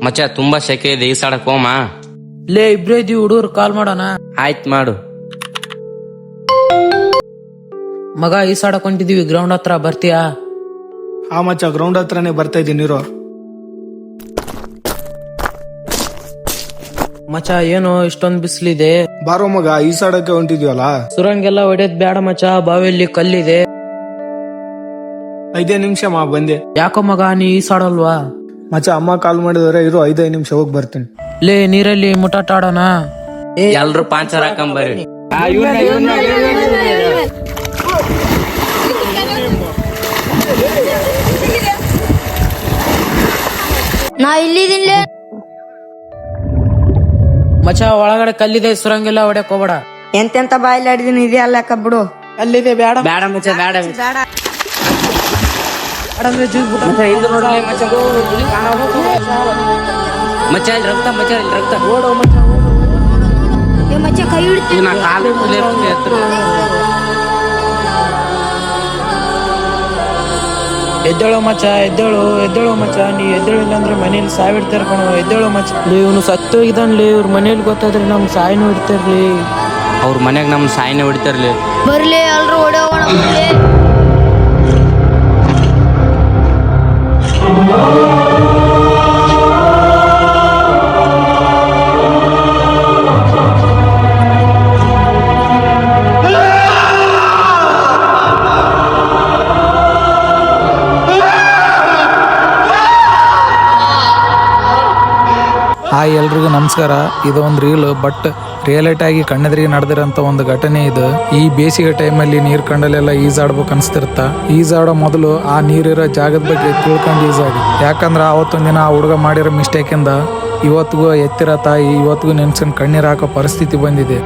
ಮಚ್ಚ ತುಂಬಾ ಸೆಕೆ ಇದೆ, ಈಸಾಡಕ್ ಹೋಮ. ಲೇ ಇಬ್ರೇ ಇದೀವಿ ಹುಡುಗರು, ಕಾಲ್ ಮಾಡೋಣ. ಆಯ್ತ್ ಮಾಡು. ಮಗ ಈಸಾಡಕ್ ಹೊಂಟಿದೀವಿ, ಗ್ರೌಂಡ್ ಹತ್ರ ಬರ್ತೀಯಾ? ಆ ಮಚ್ಚ ಗ್ರೌಂಡ್ ಹತ್ರನೇ ಬರ್ತಾ ಇದೀನಿ ನೀರು. ಮಚ ಏನು ಇಷ್ಟೊಂದ್ ಬಿಸಿಲಿದೆ? ಬಾರೋ ಮಗ, ಈಸಾಡಕ್ಕೆ ಹೊಂಟಿದ್ವಲ್ಲ. ಸುರಂಗೆಲ್ಲ ಹೊಡೆದ್ ಬೇಡ ಮಚ, ಬಾವಿಯಲ್ಲಿ ಕಲ್ಲಿದೆ. 5 ನಿಮಿಷ ಬಂದೆ. ಯಾಕೋ ಮಗ ನೀ ಈಸಾಡಲ್ವಾ? ಮಚ್ಚ ಅಮ್ಮ ಕಾಲ್ ಮಾಡಿದ್ರೆ ಇರು, 5 ನಿಮಿಷ ಹೋಗಿ ಬರ್ತೀನಿ. ಲೇ ನೀರಲ್ಲಿ ಮುಟಾಟ ಆಡೋಣ. ಎಲ್ರು ಪಾಂಚರ್ ಹಾಕೊಂಬರ್ರಿ. ನಾ ಇಲ್ಲಿದ್ದೀನಿ. ಮಚ ಒಳಗಡೆ ಕಲ್ಲಿದೆ, ಸುರಂಗೆಲ್ಲ ಹೊಡ್ಯಕ್ ಹೋಗ್ಬೇಡ. ಎಂತೆಂತ ಬಾಯಿಲ್ ಆಡಿದೀನಿ, ಇದೆ ಅಲ್ಲಕ್ಕ ಬಿಡು. ಅಲ್ಲಿದೆ, ಬೇಡ ಬೇಡ ಮಚ್ಚ, ಬೇಡ ಮಚ್ಚ, ಇಲ್ಲಿ ರಕ್ತ ಮಚ್ಚ, ಇಲ್ಲಿ ರಕ್ತ. ಮಚ್ಚ ಕೈ ಹಿಡ್ತೀನಿ. ನಾ ಕಾಲು ಎದ್ದೇಳೋ ಮಚ್ಚ, ಎದ್ದೇಳೋ ಮಚ್ಚ. ನೀ ಎದ್ದೇಳಿಲ್ಲ ಅಂದ್ರೆ ಮನೇಲಿ ಸಾವಿಡ್ತಾರ ಕಣೋ. ಎದ್ದೇಳೋ ಮಚ್ಚ. ಇವನು ಸತ್ತೋಗಿದ್ದಾನ್ಲಿ, ಇವ್ರ ಮನೇಲಿ ಗೊತ್ತಾದ್ರೆ ನಮ್ ಸಾಯಿನೂ ಇಡ್ತಾರ್ಲಿ. ಅವ್ರ ಮನ್ಯಾಗ ನಮ್ ಸಾಯಿನ ಹೊಡಿತಾರ್ಲಿ. ಬರ್ಲಿ ಎಲ್ರು ಓಡೋಣ. ಹಾಯ್ ಎಲ್ರಿಗೂ ನಮಸ್ಕಾರ. ಇದು ಒಂದು ರೀಲ್, ಬಟ್ ರಿಯಾಲಿಟಿ ಆಗಿ ಕಣ್ಣೆದ್ರಿಗೆ ನಡೆದಿರೋಂಥ ಒಂದು ಘಟನೆ ಇದು. ಈ ಬೇಸಿಗೆ ಟೈಮಲ್ಲಿ ನೀರ್ ಕಂಡಲ್ಲೆಲ್ಲ ಈಜಾಡ್ಬೇಕು ಅನ್ಸ್ತಿರ್ತ. ಈಜಾಡೋ ಮೊದಲು ಆ ನೀರಿರೋ ಜಾಗದ ಬಗ್ಗೆ ತಿಳ್ಕೊಂಡು ಈಜಾಡಿ. ಯಾಕಂದ್ರೆ ಅವತ್ತೊಂದಿನ ಆ ಹುಡುಗ ಮಾಡಿರೋ ಮಿಸ್ಟೇಕಿಂದ ಇವತ್ತಿಗೂ ಎತ್ತಿರ ತಾಯಿ ಇವತ್ತಿಗೂ ನೆನ್ಸ್ಕೊಂಡು ಕಣ್ಣೀರ್ ಹಾಕೋ ಪರಿಸ್ಥಿತಿ ಬಂದಿದೆ.